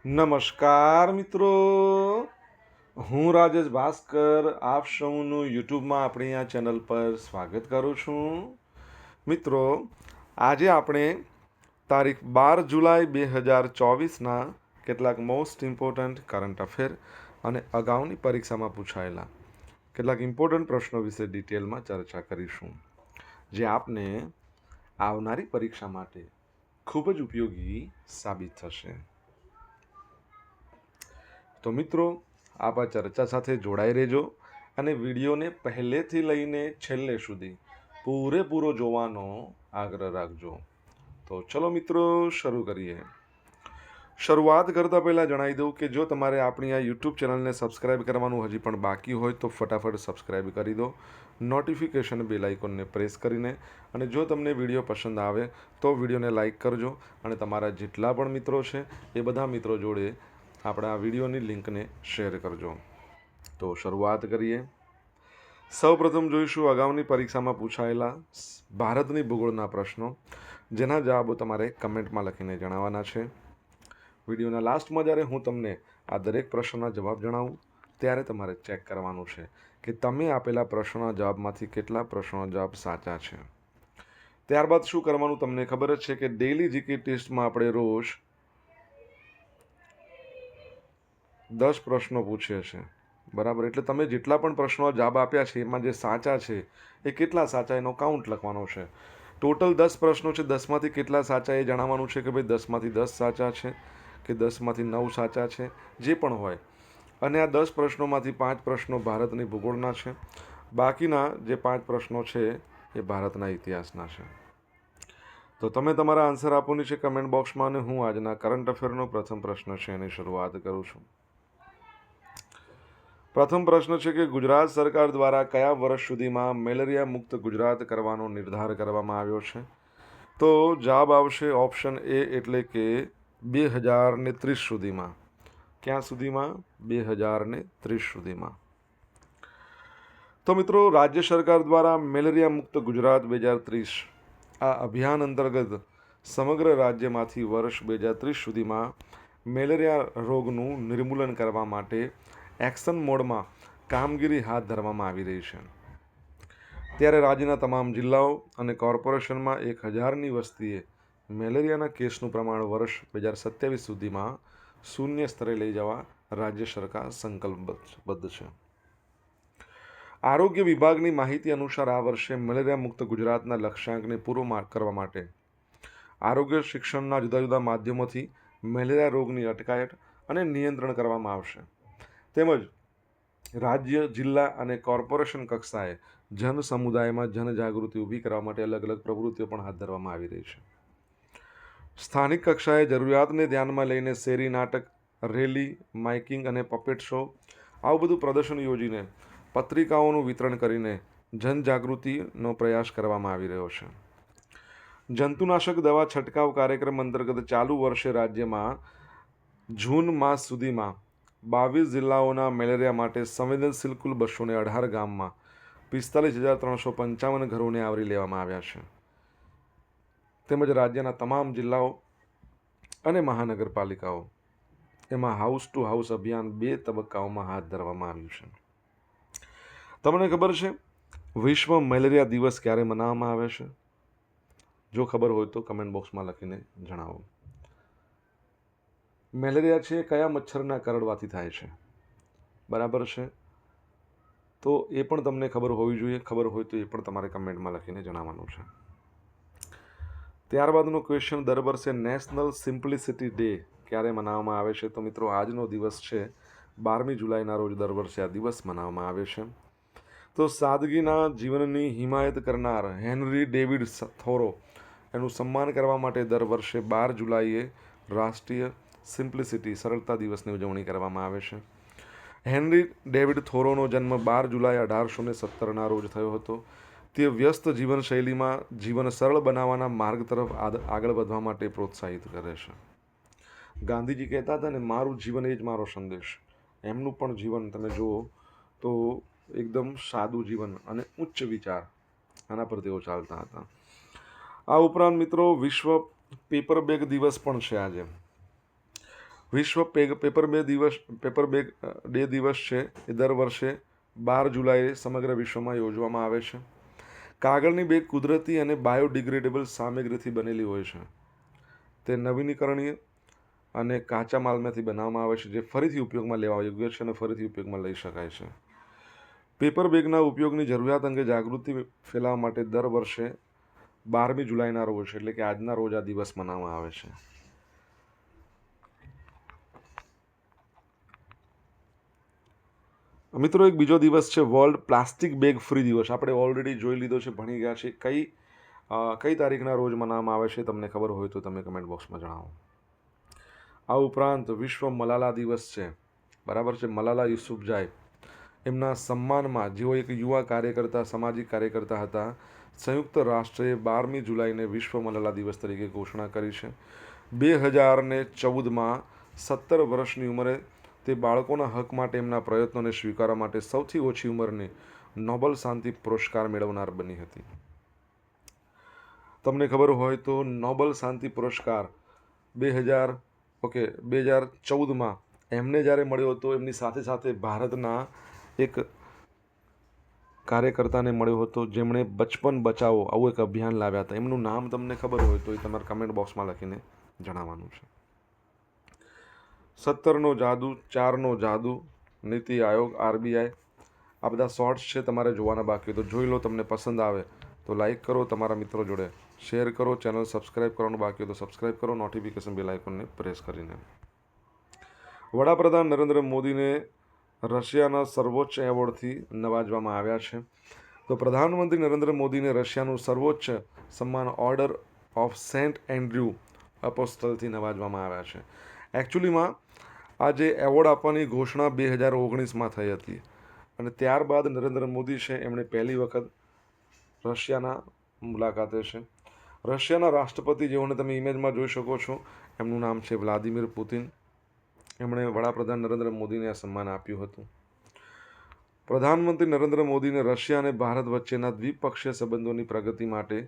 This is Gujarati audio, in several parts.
નમસ્કાર મિત્રો, હું રાજેશ ભાસ્કર આપ સૌનું યુટ્યુબમાં આપણી આ ચેનલ પર સ્વાગત કરું છું. મિત્રો, આજે આપણે તારીખ 12 જુલાઈ 2024ના કેટલાક મોસ્ટ ઇમ્પોર્ટન્ટ કરંટ અફેર અને અગાઉની પરીક્ષામાં પૂછાયેલા કેટલાક ઇમ્પોર્ટન્ટ પ્રશ્નો વિશે ડિટેલમાં ચર્ચા કરીશું, જે આપને આવનારી પરીક્ષા માટે ખૂબ જ ઉપયોગી સાબિત થશે. તો મિત્રો, આપ આ ચર્ચા સાથે જોડાઈ રહેજો અને વિડીયોને પહેલેથી લઈને છેલ્લે સુધી પૂરેપૂરો જોવાનો આગ્રહ રાખજો. તો ચલો મિત્રો, શરૂ કરીએ. શરૂઆત કરતાં પહેલાં જણાવી દઉં કે જો તમારે આપણી આ યુટ્યુબ ચેનલને સબસ્ક્રાઈબ કરવાનું હજી પણ બાકી હોય તો ફટાફટ સબસ્ક્રાઈબ કરી દો, નોટિફિકેશન બેલ આઇકોનને પ્રેસ કરીને, અને જો તમને વિડીયો પસંદ આવે તો વિડીયોને લાઇક કરજો અને તમારા જેટલા પણ મિત્રો છે એ બધા મિત્રો જોડે આપણા આ વિડીયોની લિંકને શેર કરજો. તો શરૂઆત કરીએ. સૌપ્રથમ જોઈશું અગાઉની પરીક્ષામાં પૂછાયેલા ભારતની ભૂગોળના પ્રશ્નો, જેના જવાબો તમારે કમેન્ટમાં લખીને જણાવવાના છે. વિડીયોના લાસ્ટમાં જ્યારે હું તમને આ દરેક પ્રશ્નના જવાબ જણાવું ત્યારે તમારે ચેક કરવાનું છે કે તમે આપેલા પ્રશ્નોના જવાબમાંથી કેટલા પ્રશ્નોના જવાબ સાચા છે. ત્યારબાદ શું કરવાનું તમને ખબર જ છે કે ડેઇલી જીકે ટેસ્ટમાં આપણે રોજ 10 પ્રશ્નો પૂછીએ છીએ, બરાબર? એટલે તમે જેટલા પણ પ્રશ્નો જવાબ આપ્યા છે એમાં જે સાચા છે એ કેટલા સાચા એનો કાઉન્ટ લખવાનો છે. ટોટલ 10 પ્રશ્નો છે, 10માંથી કેટલા સાચા એ જણાવવાનું છે કે ભાઈ 10માંથી 10 સાચા છે કે 10માંથી 9 સાચા છે, જે પણ હોય. અને આ 10 પ્રશ્નોમાંથી 5 પ્રશ્નો ભારતની ભૂગોળના છે, બાકીના જે 5 પ્રશ્નો છે એ ભારતના ઇતિહાસના છે. તો તમે તમારા આન્સર આપવાની છે કમેન્ટ બોક્સમાં, અને હું આજના કરંટ અફેરનો પ્રથમ પ્રશ્ન છે એની શરૂઆત કરું છું. પ્રથમ પ્રશ્ન છે કે ગુજરાત સરકાર દ્વારા કયા વર્ષ સુધીમાં મેલેરિયા મુક્ત ગુજરાત કરવાનો નિર્ધાર કરવામાં આવ્યો છે? તો જવાબ આવશે ઓપ્શન એ, એટલે કે 2030 સુધીમાં. ક્યાં સુધીમાં? 2030 સુધીમાં. તો મિત્રો, રાજ્ય સરકાર દ્વારા મેલેરિયા મુક્ત ગુજરાત 2030 આ અભિયાન અંતર્ગત સમગ્ર રાજ્યમાંથી વર્ષ 2030 સુધીમાં મેલેરિયા રોગનું નિર્મૂલન કરવા માટે એક્શન મોડમાં કામગીરી હાથ ધરવામાં આવી રહી છે. ત્યારે રાજ્યના તમામ જિલ્લાઓ અને કોર્પોરેશનમાં 1000ની વસ્તીએ મેલેરિયાના કેસનું પ્રમાણ વર્ષ 2027 સુધીમાં શૂન્ય સ્તરે લઈ જવા રાજ્ય સરકાર સંકલ્પબદ્ધ છે. આરોગ્ય વિભાગની માહિતી અનુસાર આ વર્ષે મેલેરિયા મુક્ત ગુજરાતના લક્ષ્યાંકને પૂરો કરવા માટે આરોગ્ય શિક્ષણના જુદા જુદા માધ્યમોથી મેલેરિયા રોગની અટકાયત અને નિયંત્રણ કરવામાં આવશે. તેમજ રાજ્ય, જિલ્લા અને કોર્પોરેશન કક્ષાએ જન સમુદાયમાં જનજાગૃતિ ઊભી કરવા માટે અલગ અલગ પ્રવૃત્તિઓ પણ હાથ ધરવામાં આવી રહી છે. સ્થાનિક કક્ષાએ જરૂરિયાતને ધ્યાનમાં લઈને શેરી નાટક, રેલી, માઇકિંગ અને પપેટ શો આવું બધું પ્રદર્શન યોજીને પત્રિકાઓનું વિતરણ કરીને જનજાગૃતિનો પ્રયાસ કરવામાં આવી રહ્યો છે. જંતુનાશક દવા છંટકાવ કાર્યક્રમ અંતર્ગત ચાલુ વર્ષે રાજ્યમાં જૂન માસ સુધીમાં 22 જિલ્લાઓના મેલેરિયા માટે સંવેદનશીલ કુલ 218 ગામમાં 45,355 ઘરોને આવરી લેવામાં આવ્યા છે. તેમજ રાજ્યના તમામ જિલ્લાઓ અને મહાનગરપાલિકાઓ એમાં હાઉસ ટુ હાઉસ અભિયાન 2 તબક્કાઓમાં હાથ ધરવામાં આવ્યું છે. તમને ખબર છે વિશ્વ મેલેરિયા દિવસ ક્યારે મનાવવામાં આવે છે? જો ખબર હોય તો કમેન્ટ બોક્સમાં લખીને જણાવો. મેલેરિયા છે કયા મચ્છરના કરડવાથી થાય છે? બરાબર છે, તો એ પણ તમને ખબર હોવી જોઈએ. ખબર હોય તો એ પણ તમારે કમેન્ટમાં લખીને જણાવવાનું છે. ત્યારબાદનો ક્વેશ્ચન, દર વર્ષે નેશનલ સિમ્પ્લિસિટી ડે ક્યારે મનાવવામાં આવે છે? તો મિત્રો, આજનો દિવસ છે 12મી જુલાઈના રોજ દર વર્ષે આ દિવસ મનાવવામાં આવે છે. તો સાદગીના જીવનની હિમાયત કરનાર હેનરી ડેવિડ થોરો એનું સન્માન કરવા માટે દર વર્ષે 12 જુલાઈએ રાષ્ટ્રીય સિમ્પ્લિસિટી સરળતા દિવસની ઉજવણી કરવામાં આવે છે. હેનરી ડેવિડ થોરોનો જન્મ 12 જુલાઈ 1817ના રોજ થયો હતો. તે વ્યસ્ત જીવનશૈલીમાં જીવન સરળ બનાવવાના માર્ગ તરફ આગળ વધવા માટે પ્રોત્સાહિત કરે છે. ગાંધીજી કહેતા હતા ને, મારું જીવન એ જ મારો સંદેશ. એમનું પણ જીવન તમે જુઓ તો એકદમ સાદું જીવન અને ઉચ્ચ વિચાર, આના પર તેઓ ચાલતા હતા. આ ઉપરાંત મિત્રો, વિશ્વ પેપર બેગ દિવસ પણ છે આજે. વિશ્વ પેપર બેગ ડે દિવસ છે એ દર વર્ષે 12 જુલાઈએ સમગ્ર વિશ્વમાં યોજવામાં આવે છે. કાગળની બેગ કુદરતી અને બાયોડિગ્રેડેબલ સામગ્રીથી બનેલી હોય છે. તે નવીનીકરણીય અને કાચા માલમાંથી બનાવવામાં આવે છે, જે ફરીથી ઉપયોગમાં લેવા યોગ્ય છે અને ફરીથી ઉપયોગમાં લઈ શકાય છે. પેપર બેગના ઉપયોગની જરૂરિયાત અંગે જાગૃતિ ફેલાવવા માટે દર વર્ષે 12મી જુલાઈના રોજ એટલે કે આજના રોજ આ દિવસ મનાવવામાં આવે છે. મિત્રો, એક બીજો દિવસ છે વર્લ્ડ પ્લાસ્ટિક બેગ ફ્રી દિવસ. આપણે ઓલરેડી જોઈ લીધો છે, ભણી ગયા છે. કઈ તારીખના રોજ મનાવવામાં આવે છે તમને ખબર હોય તો તમે કમેન્ટ બોક્સમાં જણાવો. આ ઉપરાંત વિશ્વ મલાલા દિવસ છે, બરાબર છે. મલાલા યુસુફઝાઈ, એમના સન્માનમાં, જેઓ એક યુવા કાર્યકર્તા, સામાજિક કાર્યકર્તા હતા, સંયુક્ત રાષ્ટ્રે 12મી જુલાઈને વિશ્વ મલાલા દિવસ તરીકે ઘોષણા કરી છે. 2014માં 17 વર્ષની ઉંમરે તે બાળકોના હક માટે એમના પ્રયત્નોને સ્વીકારવા માટે સૌથી ઓછી ઉંમરની નોબેલ શાંતિ પુરસ્કાર મેળવનાર બની હતી. તમને ખબર હોય તો નોબેલ શાંતિ પુરસ્કાર 2014માં એમને જ્યારે મળ્યો હતો, એમની સાથે સાથે ભારતના એક કાર્યકર્તાને મળ્યો હતો, જેમણે બચપન બચાવો આવું એક અભિયાન લાવ્યા હતા. એમનું નામ તમને ખબર હોય તો એ તમારે કમેન્ટ બોક્સમાં લખીને જણાવવાનું છે. 17નો જાદુ, 4નો જાદુ, નીતિ આયોગ, RBI, આ બધા શોર્ટ્સ છે, તમારે જોવાના બાકી તો જોઈ લો. તમને પસંદ આવે તો લાઈક કરો, તમારા મિત્રો જોડે શેર કરો, ચેનલ સબસ્ક્રાઈબ કરવાનું બાકી હોય તો સબસ્ક્રાઈબ કરો, નોટિફિકેશન બેલ આઇકોનને પ્રેસ કરીને. વડાપ્રધાન નરેન્દ્ર મોદીને રશિયાના સર્વોચ્ચ એવોર્ડથી નવાજવામાં આવ્યા છે. તો પ્રધાનમંત્રી નરેન્દ્ર મોદીને રશિયાનું સર્વોચ્ચ સન્માન ઓર્ડર ઓફ સેન્ટ એન્ડ્રુ અપોસ્ટલથી નવાજવામાં આવ્યા છે. એકચ્યુઅલીમાં આ જે એવોર્ડ આપવાની ઘોષણા 2019માં થઈ હતી અને ત્યારબાદ નરેન્દ્ર મોદી છે, એમણે પહેલી વખત રશિયાના મુલાકાતે છે. રશિયાના રાષ્ટ્રપતિ, જેઓને તમે ઇમેજમાં જોઈ શકો છો, એમનું નામ છે વ્લાદિમીર પુતિન. એમણે વડાપ્રધાન નરેન્દ્ર મોદીને આ સન્માન આપ્યું હતું. પ્રધાનમંત્રી નરેન્દ્ર મોદીને રશિયા અને ભારત વચ્ચેના દ્વિપક્ષીય સંબંધોની પ્રગતિ માટે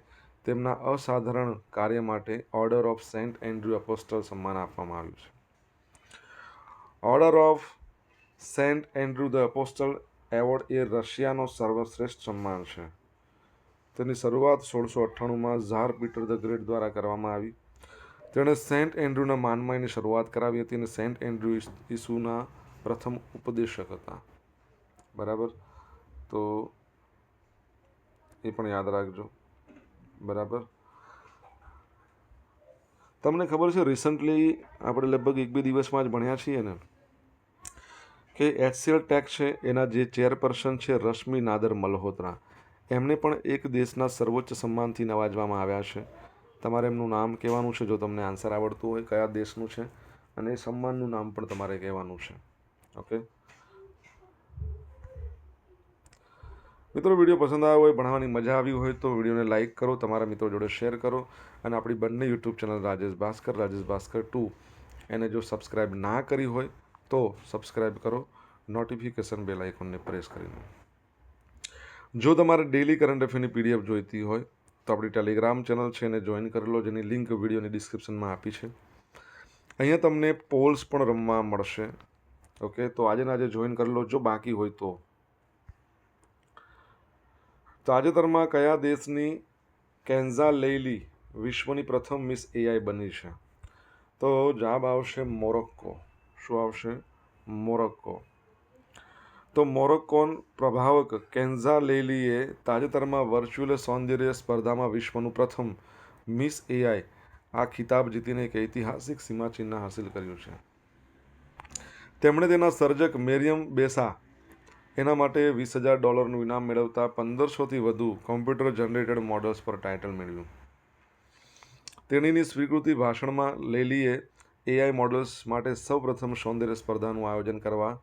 તેમના અસાધારણ કાર્ય માટે Order of Saint Andrew Apostle સન્માન આપવામાં આવ્યું છે. Order of Saint Andrew the Apostle award એ રશિયાનો સર્વશ્રેષ્ઠ સન્માન છે. તેની શરૂઆત 1698માં ઝાર પીટર ધ ગ્રેટ દ્વારા કરવામાં આવી. તેણે સેન્ટ એન્ડ્રુના માનમાં એની શરૂઆત કરાવી હતી અને સેન્ટ એન્ડ્રુ ઈસુના પ્રથમ ઉપદેશક હતા. બરાબર, તો એ પણ યાદ રાખજો. બરાબર, તમને ખબર છે રિસન્ટલી આપણે લગભગ 1-2 દિવસમાં જ ભણ્યા છીએ ને કે HCL ટેક્સ છે, એના જે ચેરપર્સન છે રશ્મિ નાદર મલ્હોત્રા, એમને પણ એક દેશના સર્વોચ્ચ સન્માનથી નવાજવામાં આવ્યા છે. તમારે એમનું નામ કહેવાનું છે, જો તમને આન્સર આવડતું હોય કયા દેશનું છે, અને એ સન્માનનું નામ પણ તમારે કહેવાનું છે. ઓકે મિત્રો, વિડીયો પસંદ આવ્યો હોય, ભણવાની મજા આવી હોય તો વિડીયોને લાઇક કરો, તમારા મિત્રો જોડે શેર કરો, અને આપણી બંને યુટ્યુબ ચેનલ રાજેશ ભાસ્કર 2 એને જો સબસ્ક્રાઈબ ના કરી હોય તો સબસ્ક્રાઈબ કરો, નોટિફિકેશન બેલ આઇકોનને પ્રેસ કરીને. જો તમારે ડેઇલી કરંટ અફેરની PDF જોઈતી હોય તો આપણી ટેલિગ્રામ ચેનલ છે, એને જોઈન કરી લો, જેની લિંક વિડીયોની ડિસ્ક્રિપ્શનમાં આપી છે. અહીંયા તમને પોલ્સ પણ રમવા મળશે. ઓકે, તો આજે જોઈન કરી લો જો બાકી હોય તો. તાજેતરમાં કયા દેશની કેન્ઝા લેઇલી વિશ્વની પ્રથમ મિસ AI બની છે? તો જવાબ આવશે મોરોક્કો. શું આવશે? મોરોક્કો. તો મોરોક્કોન પ્રભાવક કેન્ઝા લેઇલીએ તાજેતરમાં વર્ચ્યુઅલ સૌંદર્ય સ્પર્ધામાં વિશ્વનું પ્રથમ મિસ AI આ ખિતાબ જીતીને એક ઐતિહાસિક સીમાચિહ્ન હાંસિલ કર્યું છે. તેમણે તેના સર્જક મેરિયમ બેસા એના માટે $20,000નું ઇનામ મેળવતા 1500થી વધુ કોમ્પ્યુટર જનરેટેડ મોડલ્સ પર ટાઇટલ મેળવ્યું. તેણીની સ્વીકૃતિ ભાષણમાં લેલીએ AI મોડલ્સ માટે સૌપ્રથમ સૌંદર્ય સ્પર્ધાનું આયોજન કરવા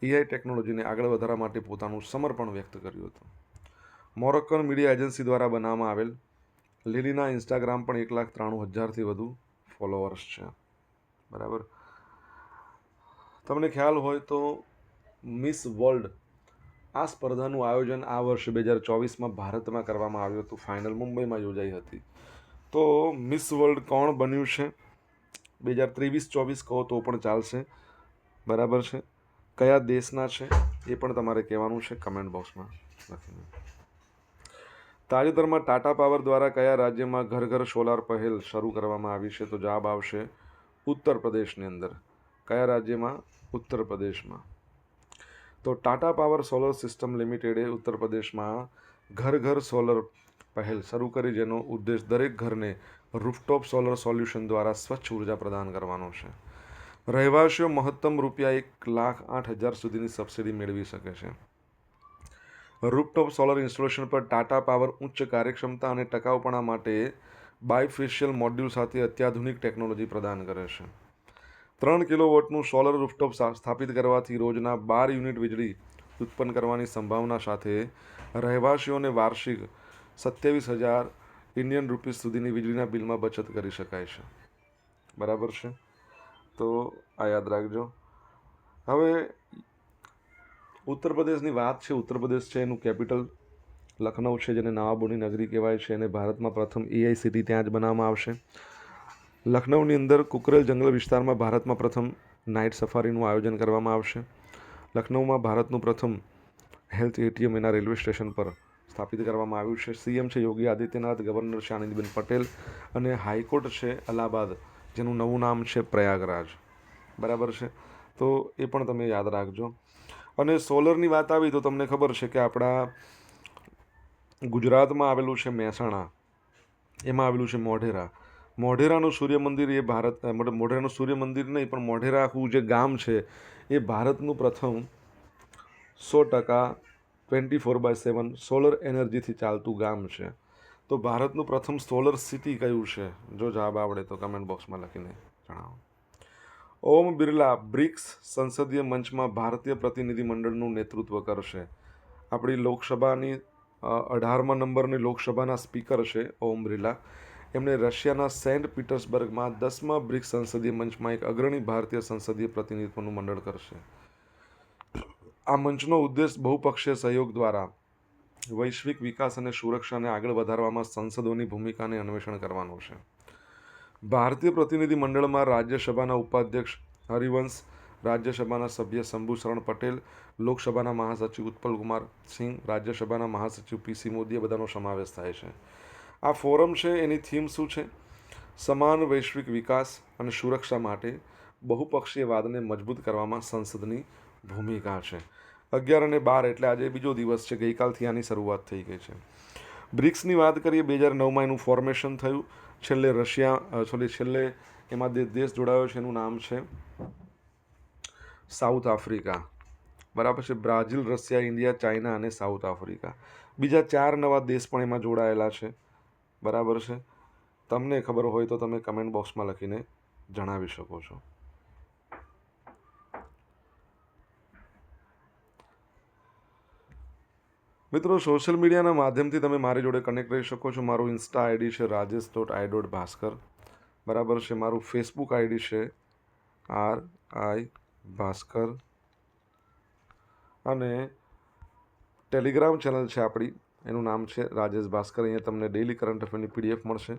AI ટેકનોલોજીને આગળ વધારવા માટે પોતાનું સમર્પણ વ્યક્ત કર્યું હતું. મોરોક્કન મીડિયા એજન્સી દ્વારા બનાવવામાં આવેલ લીલીના ઇન્સ્ટાગ્રામ પણ 1,93,000થી વધુ ફોલોઅર્સ છે. બરાબર, તમને ખ્યાલ હોય તો મિસ વર્લ્ડ આ સ્પર્ધાનું આયોજન આ વર્ષે 2024માં ભારતમાં કરવામાં આવ્યું હતું. ફાઇનલ મુંબઈમાં યોજાઈ હતી. તો મિસ વર્લ્ડ કોણ બન્યું છે? 2023-24 કહો તો પણ ચાલશે, બરાબર છે. કયા દેશના છે એ પણ તમારે કહેવાનું છે કમેન્ટ બોક્સમાં લખીને. તાજેતરમાં ટાટા પાવર દ્વારા કયા રાજ્યમાં ઘર ઘર સોલાર પહેલ શરૂ કરવામાં આવી છે? તો જવાબ આવશે ઉત્તર પ્રદેશની અંદર. કયા રાજ્યમાં? ઉત્તર પ્રદેશમાં. તો ટાટા પાવર સોલર સિસ્ટમ લિમિટેડે ઉત્તર પ્રદેશમાં ઘર ઘર સોલર પહેલ શરૂ કરી, જેનો ઉદ્દેશ દરેક ઘરને રૂફટોપ સોલર સોલ્યુશન દ્વારા સ્વચ્છ ઉર્જા પ્રદાન કરવાનો છે. રહેવાસીઓ મહત્તમ ₹1,08,000 સુધીની સબસિડી મેળવી શકે છે. રૂફટોપ સોલર ઇન્સ્ટોલેશન પર ટાટા પાવર ઉચ્ચ કાર્યક્ષમતા અને ટકાઉપણા માટે બાયફેશિયલ મોડ્યુલ સાથે અત્યાધુનિક ટેકનોલોજી પ્રદાન કરે છે. 3 કિલોવોટનું સોલર રૂફટોપ સ્થાપિત કરવાથી રોજના 12 યુનિટ વીજળી ઉત્પન્ન કરવાની સંભાવના સાથે રહેવાસીઓને વાર્ષિક ₹27,000 સુધીની વીજળીના બિલમાં બચત કરી શકાય છે, બરાબર છે. તો આ યાદ રાખજો. હવે ઉત્તર પ્રદેશની વાત છે. ઉત્તર પ્રદેશ છે, એનું કેપિટલ લખનઉ છે, જેને નવાબોની નગરી કહેવાય છે, અને ભારતમાં પ્રથમ AI સિટી ત્યાં જ બનાવવામાં આવશે. લખનઉની અંદર કુકરેલ જંગલ વિસ્તારમાં ભારતમાં પ્રથમ નાઇટ સફારીનું આયોજન કરવામાં આવશે. લખનઉમાં ભારતનું પ્રથમ હેલ્થ ATM એના રેલવે સ્ટેશન પર સ્થાપિત કરવામાં આવ્યું છે. CM છે યોગી આદિત્યનાથ, ગવર્નર છે આનંદીબેન પટેલ, અને હાઈકોર્ટ છે અલ્હાબાદ, જેનું નવું નામ છે પ્રયાગરાજ, બરાબર છે. તો એ પણ તમે યાદ રાખજો. અને સોલરની વાત આવી તો તમને ખબર છે કે આપણા ગુજરાતમાં આવેલું છે મહેસાણા, એમાં આવેલું છે મોઢેરા. મોઢેરાનું સૂર્ય મંદિર એ મોઢેરાનું સૂર્ય મંદિર નહીં, પણ મોઢેરા આખું જે ગામ છે એ ભારતનું પ્રથમ 100% 24/7 સોલર એનર્જીથી ચાલતું ગામ છે. તો ભારતનું પ્રથમ સોલર સિટી કયું છે? જો જવાબ આવડે તો કમેન્ટ બોક્સમાં લખીને જણાવો. ઓમ બિરલા બ્રિક્સ સંસદીય મંચમાં ભારતીય પ્રતિનિધિમંડળનું નેતૃત્વ કરશે. આપણી લોકસભાની 18મા નંબરની લોકસભાના સ્પીકર છે ઓમ બિરલા. એમણે રશિયાના સેન્ટ પીટર્સબર્ગમાં 10મા બ્રિક્સ સંસદીય મંચમાં એક અગ્રણી ભારતીય સંસદીય પ્રતિનિધિત્વનું મંડળ કરશે. આ મંચનો ઉદ્દેશ બહુપક્ષીય સહયોગ દ્વારા વૈશ્વિક વિકાસ અને સુરક્ષાને આગળ વધારવામાં સંસદોની ભૂમિકાને અન્વેષણ કરવાનું છે. ભારતીય પ્રતિનિધિ મંડળમાં રાજ્યસભાના ઉપાધ્યક્ષ હરિવંશ, રાજ્યસભાના સભ્ય શંભુશરણ પટેલ, લોકસભાના મહાસચિવ ઉત્પલ કુમાર સિંહ, રાજ્યસભાના મહાસચિવ PC મોદી, એ બધાનો સમાવેશ થાય છે. આ ફોરમ છે એની થીમ શું છે? સમાન વૈશ્વિક વિકાસ અને સુરક્ષા માટે બહુપક્ષીયવાદને મજબૂત કરવામાં સંસદની ભૂમિકા છે. 11 અને 12 એટલે આજે બીજો દિવસ છે, ગઈકાલથી આની શરૂઆત થઈ ગઈ છે. બ્રિક્સની વાત કરીએ, 2009માં એનું ફોર્મેશન થયું. છેલ્લે એમાં દેશ જોડાયો છે, એનું નામ છે સાઉથ આફ્રિકા, બરાબર છે. બ્રાઝિલ, રશિયા, ઇન્ડિયા, ચાઇના અને સાઉથ આફ્રિકા. બીજા 4 નવા દેશ પણ એમાં જોડાયેલા છે, બરાબર છે. તમને ખબર હોય તો તમે કમેન્ટ બોક્સમાં લખીને જણાવી શકો છો. મિત્રો, સોશિયલ મીડિયાના માધ્યમથી તમે મારી જોડે કનેક્ટ રહી શકો છો. મારું ઇન્સ્ટા આઈડી છે rajesh.i.bhaskar, બરાબર છે. મારું ફેસબુક આઈડી છે RI ભાસ્કર, અને ટેલિગ્રામ ચેનલ છે આપણી, એનું નામ છે રાજેશ ભાસ્કર. અહીંયા તમને ડેઇલી કરંટ અફેરની PDF મળશે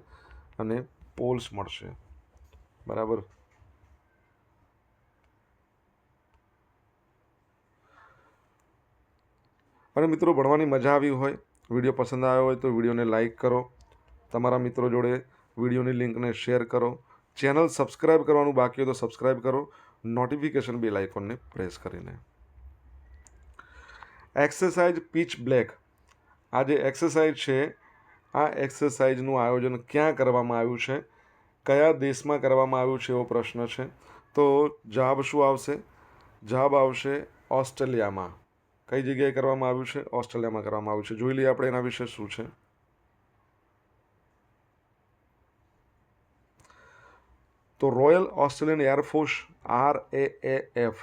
અને પોલ્સ મળશે, બરાબર. અને મિત્રો, ભણવાની મજા આવી હોય, વિડીયો પસંદ આવ્યો હોય તો વિડીયોને લાઇક કરો, તમારા મિત્રો જોડે વિડીયોની લિંકને શેર કરો. ચેનલ સબસ્ક્રાઈબ કરવાનું બાકી હોય તો સબસ્ક્રાઈબ કરો, નોટિફિકેશન બેલ આઇકોનને પ્રેસ કરીને. એક્સરસાઇઝ પીચ બ્લેક, આ જે એક્સરસાઇઝ છે, આ એક્સરસાઇઝનું આયોજન ક્યાં કરવામાં આવ્યું છે, કયા દેશમાં કરવામાં આવ્યું છે, એવો પ્રશ્ન છે. તો જવાબ શું આવશે? જવાબ આવશે ઓસ્ટ્રેલિયામાં. કઈ જગ્યાએ કરવામાં આવ્યું છે? ઓસ્ટ્રેલિયામાં કરવામાં આવ્યું છે. જોઈ લઈએ આપણે એના વિશે શું છે. તો રોયલ ઓસ્ટ્રેલિયન એરફોર્સ RAAF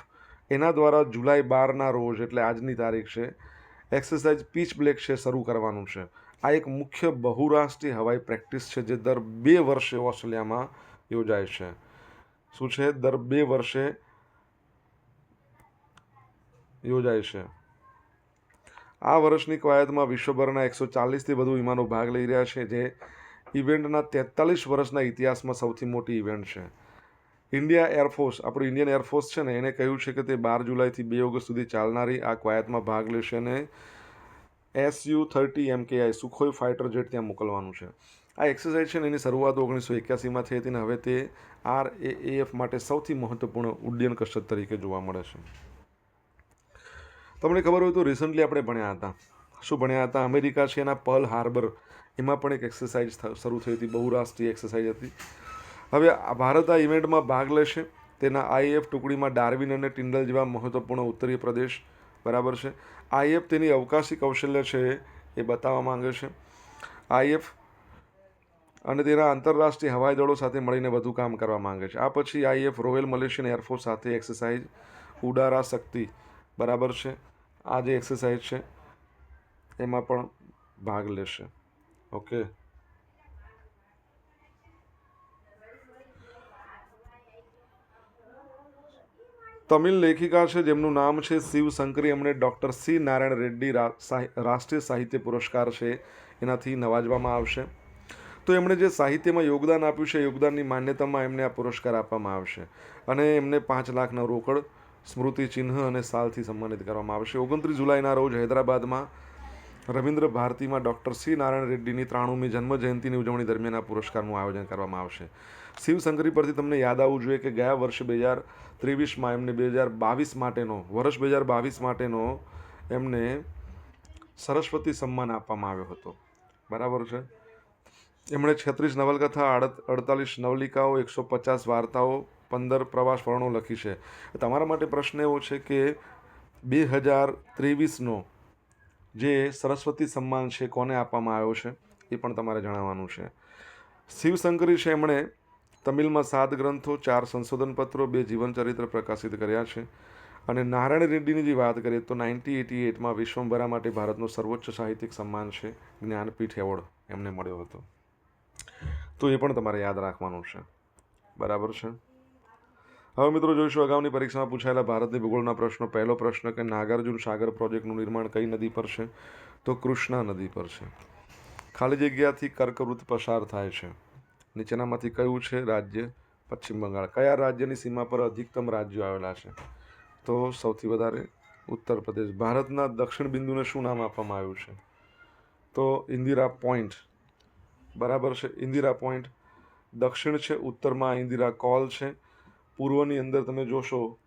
એના દ્વારા જુલાઈ 12ના રોજ, એટલે આજની તારીખ છે, એક્સરસાઇઝ પીચ બ્લેક છે શરૂ કરવાનું છે. આ એક મુખ્ય બહુરાષ્ટ્રીય હવાઈ પ્રેક્ટિસ છે જે દર 2 વર્ષે ઓસ્ટ્રેલિયામાં યોજાય છે. શું છે? દર 2 વર્ષે યોજાય છે. આ વર્ષની કવાયતમાં વિશ્વભરના 140થી વધુ વિમાનો ભાગ લઈ રહ્યા છે, જે ઇવેન્ટના 43 વર્ષના ઇતિહાસમાં સૌથી મોટી ઇવેન્ટ છે. ઇન્ડિયા એરફોર્સ, આપણું ઇન્ડિયન એરફોર્સ છે ને, એને કહ્યું છે કે તે 12 જુલાઈથી 2 ઓગસ્ટ સુધી ચાલનારી આ કવાયતમાં ભાગ લેશે અને Su-30 MKI Sukhoi fighter jet ત્યાં મોકલવાનું છે. આ એક્સરસાઇઝ છે ને, એની શરૂઆત 1981માં થઈ હતી, અને હવે તે RAAF માટે સૌથી મહત્વપૂર્ણ ઉડ્ડયન કસરત તરીકે જોવા મળે છે. તમને ખબર હોય તો રિસન્ટલી આપણે ભણ્યા હતા, શું ભણ્યા હતા? અમેરિકા છે એના પર્લ હાર્બર, એમાં પણ એક એક્સરસાઇઝ શરૂ થઈ હતી, બહુરાષ્ટ્રીય એક્સરસાઇઝ હતી. હવે ભારત આ ઇવેન્ટમાં ભાગ લેશે. તેના IAF ટુકડીમાં ડાર્વિન અને ટિન્ડલ જેવા મહત્વપૂર્ણ ઉત્તરીય પ્રદેશ, બરાબર છે. IAF તેની અવકાશી કૌશલ્ય છે એ બતાવવા માંગે છે. IAF અને તેના આંતરરાષ્ટ્રીય હવાઈ દળો સાથે મળીને વધુ કામ કરવા માંગે છે. આ પછી IAF રોયલ મલેશિયન એરફોર્સ સાથે એક્સરસાઇઝ ઉડારા શક્તિ, બરાબર છે, આ જે એક્સરસાઇઝ છે એમાં પણ ભાગ લેશે. ઓકે. તમિલ લેખિકા છે જેમનું નામ છે શિવશંકરી, એમણે ડૉક્ટર C. નારાયણ રેડ્ડી રાષ્ટ્રીય સાહિત્ય પુરસ્કાર છે એનાથી નવાજવામાં આવશે. તો એમણે જે સાહિત્યમાં યોગદાન આપ્યું છે, યોગદાનની માન્યતામાં એમને આ પુરસ્કાર આપવામાં આવશે, અને એમને 5 લાખના રોકડ, સ્મૃતિ ચિહ્ન અને સાલથી સન્માનિત કરવામાં આવશે. 29 જુલાઈના રોજ હૈદરાબાદમાં રવિન્દ્ર ભારતીમાં ડૉક્ટર C. નારાયણ રેડ્ડીની 93મી જન્મજયંતિની ઉજવણી દરમિયાન આ પુરસ્કારનું આયોજન કરવામાં આવશે. શિવશંકરી પરથી તમને યાદ આવવું જોઈએ કે ગયા વર્ષે 2023માં એમને 2022 માટેનો એમને સરસ્વતી સન્માન આપવામાં આવ્યો હતો, બરાબર છે. એમણે 36 નવલકથા, 48 નવલિકાઓ, 150 વાર્તાઓ, 15 પ્રવાસ વર્ણો લખી છે. તમારા માટે પ્રશ્ન એવો છે કે 2023નો જે સરસ્વતી સન્માન છે કોને આપવામાં આવ્યો છે, એ પણ તમારે જણાવવાનું છે. શિવશંકરી છે, એમણે તમિલમાં 7 ગ્રંથો, 4 સંશોધન પત્રો, 2 જીવનચરિત્ર પ્રકાશિત કર્યા છે. અને નારાયણ રેડ્ડીની જે વાત કરીએ તો 1988માં વિશ્વંભરા માટે ભારતનો સર્વોચ્ચ સાહિત્યિક સન્માન છે જ્ઞાનપીઠ એવોર્ડ એમને મળ્યો હતો. તો એ પણ તમારે યાદ રાખવાનું છે, બરાબર છે. હવે મિત્રો જોઈશું અગાઉની પરીક્ષામાં પૂછાયેલા ભારતની ભૂગોળના પ્રશ્નો. પહેલો પ્રશ્ન કે નાગાર્જુન સાગર પ્રોજેક્ટનું નિર્માણ કઈ નદી પર છે? તો કૃષ્ણા નદી પર છે. ખાલી જગ્યાથી કર્કવૃત પસાર થાય છે. નીચેનામાંથી કયું છે રાજ્ય? પશ્ચિમ બંગાળ. કયા રાજ્યની સીમા પર અધિકતમ રાજ્યો આવેલા છે? તો સૌથી વધારે ઉત્તર પ્રદેશ. ભારતના દક્ષિણ બિંદુને શું નામ આપવામાં આવ્યું છે? તો ઇન્દિરા પોઈન્ટ, બરાબર છે. ઇન્દિરા પોઈન્ટ. દક્ષિણ છે, ઉત્તરમાં ઇન્દિરા કોલ છે, પૂર્વની અંદર તમે જોશો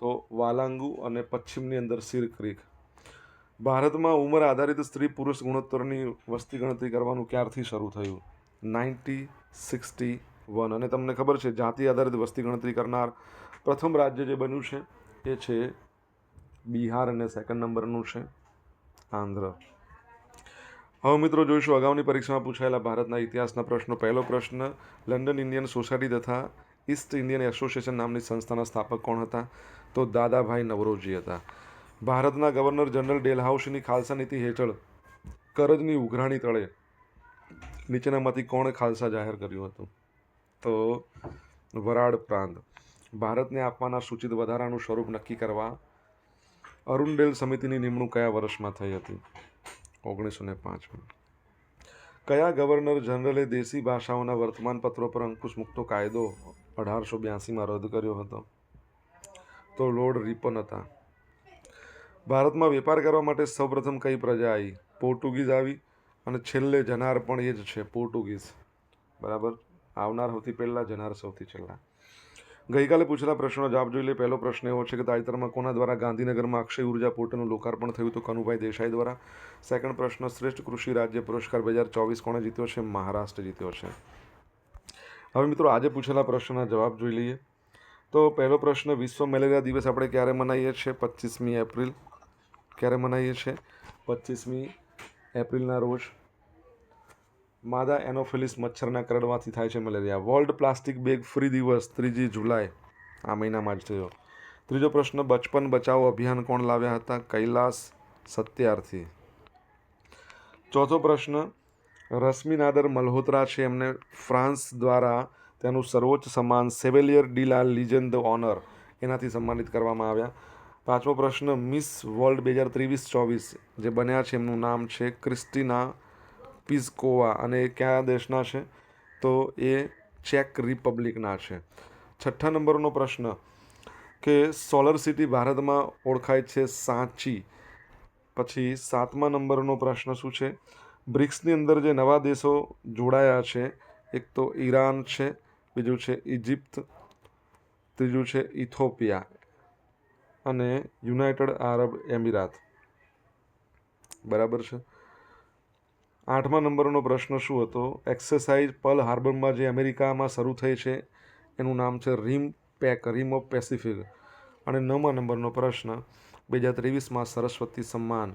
તો વાલાંગુ, અને પશ્ચિમની અંદર સિર ક્રીક. ભારતમાં ઉંમર આધારિત સ્ત્રી પુરુષ ગુણોત્તરની વસ્તી ગણતરી કરવાનું ક્યારથી શરૂ થયું? 1961. અને તમને ખબર છે જાતિ આધારિત વસ્તી ગણતરી કરનાર પ્રથમ રાજ્ય જે બન્યું છે એ છે બિહાર, અને સેકન્ડ નંબરનું છે આંધ્ર. હવે મિત્રો જોઈશું અગાઉની પરીક્ષામાં પૂછાયેલા ભારતના ઇતિહાસના પ્રશ્નો. પહેલો પ્રશ્ન, લંડન ઇન્ડિયન સોસાયટી તથા ઈસ્ટ ઇન્ડિયન એસોસિએશન નામની સંસ્થાના સ્થાપક કોણ હતા? તો દાદાભાઈ નવરોજી હતા. ભારતના ગવર્નર જનરલ ડેલહાઉસીની ખાલસા નીતિ હેઠળ કરજની ઉઘરાણી તળે નીચેનામાંથી કોણે ખાલસા જાહેર કર્યું હતું? તો વરાળ પ્રાંત. ભારતને આપવાના સૂચિત વધારાનું સ્વરૂપ નક્કી કરવા અરુણડેલ સમિતિની નિમણૂક કયા વર્ષમાં થઈ હતી? 1905. કયા ગવર્નર જનરલે દેશી ભાષાઓના વર્તમાનપત્રો પર અંકુશ મૂકતો કાયદો 1882માં રદ કર્યો હતો? તો લોર્ડ રિપન હતા. ભારતમાં વેપાર કરવા માટે સૌપ્રથમ કઈ પ્રજા આવી? પોર્ટુગીઝ આવી, અને છેલ્લે જનાર પણ એ જ છે, પોર્ટુગીઝ, બરાબર. આવનાર સૌથી પહેલાં, જનાર સૌથી છેલ્લા. ગઈકાલે પૂછેલા પ્રશ્નનો જવાબ જોઈ લે. પહેલો પ્રશ્ન એવો છે કે તાજેતરમાં કોના દ્વારા ગાંધીનગરમાં અક્ષય ઉર્જા પોર્ટલનું લોકાર્પણ થયું? તો કનુભાઈ દેસાઈ દ્વારા. સેકન્ડ પ્રશ્ન, શ્રેષ્ઠ કૃષિ રાજ્ય પુરસ્કાર 2024 કોણે જીત્યો છે? મહારાષ્ટ્ર જીત્યો છે. હવે મિત્રો આજે પૂછેલા પ્રશ્નના જવાબ જોઈ લઈએ. તો પહેલો પ્રશ્ન, વિશ્વ મેલેરિયા દિવસ આપણે ક્યારે મનાવીએ છીએ? 25મી એપ્રિલ. ક્યારે મનાવીએ છીએ? 25મી એપ્રિલના રોજ. માદા એનોફિલિસ મચ્છરના કરડવાથી થાય છે malaria. World plastic bag free દિવસ 3 જુલાઈ આ મહિનામાં જ થયો. ત્રીજો પ્રશ્ન, બચપન બચાવો અભિયાન કોણ લાવ્યા હતા? કૈલાસ સત્યાર્થી. ચોથો પ્રશ્ન, રશ્મિ નાદર મલ્હોત્રા છે, એમને ફ્રાન્સ દ્વારા તેનું સર્વોચ્ચ સન્માન સેવેલિયર ડી લા લીજન ધ ઓનર એનાથી સન્માનિત કરવામાં આવ્યા. પાંચમો પ્રશ્ન, મિસ વર્લ્ડ 2023-24 જે બન્યા છે એમનું નામ છે ક્રિસ્ટિના પિઝકોવા, અને કયા દેશના છે? તો એ ચેક રિપબ્લિકના છે. 6 નંબરનો પ્રશ્ન કે સોલર સિટી ભારતમાં ઓળખાય છે સાંચી. પછી 7મા નંબરનો પ્રશ્ન શું છે? બ્રિક્સની અંદર જે નવા દેશો જોડાયા છે, એક તો ઈરાન છે, બીજું છે ઇજિપ્ત, ત્રીજું છે ઇથોપિયા અને યુનાઇટેડ આરબ એમિરાત. બરાબર છે. 8મા નંબરનો પ્રશ્ન શું હતો? એક્સરસાઇઝ પર્લ હાર્બરમાં જે અમેરિકામાં શરૂ થઈ છે એનું નામ છે રીમ ઓફ પેસિફિક. અને 9મા નંબરનો પ્રશ્ન 2023માં સરસ્વતી સન્માન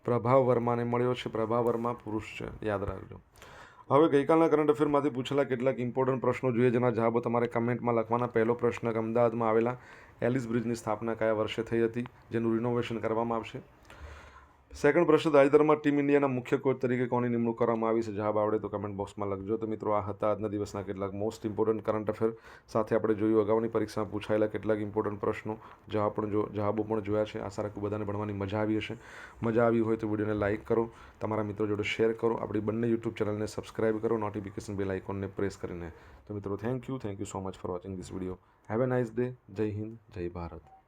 પ્રભાવ વર્માને મળ્યો છે. પ્રભાવ વર્મા પુરુષ છે, યાદ રાખજો. હવે ગઈકાલના કરંટ અફેરમાંથી પૂછેલા કેટલાક ઇમ્પોર્ટન્ટ પ્રશ્નો જોઈએ, જેના જવાબો તમારે કમેન્ટમાં લખવાના. પહેલો પ્રશ્ન કે અમદાવાદમાં આવેલા એલિસ બ્રિજની સ્થાપના કયા વર્ષે થઈ હતી, જેનું રિનોવેશન કરવામાં આવશે. સેકન્ડ પ્રશ્ન, તાજેતરમાં ટીમ ઇન્ડિયાના મુખ્ય કોચ તરીકે કોની નિમણૂક કરવામાં આવી છે? જવાબ આવડે તો કમેન્ટ બોક્સમાં લખજો. તો મિત્રો, આ હતા આજના દિવસના કેટલાક મોસ્ટ ઇમ્પોર્ટન્ટ કરંટ અફેર. સાથે આપણે જોયું અગાઉની પરીક્ષામાં પૂછાયેલા કેટલાક ઇમ્પોર્ટન્ટ પ્રશ્નો, જવાબો પણ જોયા છે. આશા રાખું બધાને ભણવાની મજા આવી હશે. મજા આવી હોય તો વિડીયોને લાઇક કરો, તમારા મિત્રો જોડે શેર કરો, આપણી બંને યુટ્યુબ ચેનલને સબસ્ક્રાઇબ કરો, નોટિફિકેશન બેલ આઇકોનને પ્રેસ કરીને. તો મિત્રો, thank you so much for watching this video. Have a nice day. જય હિન્દ, જય ભારત.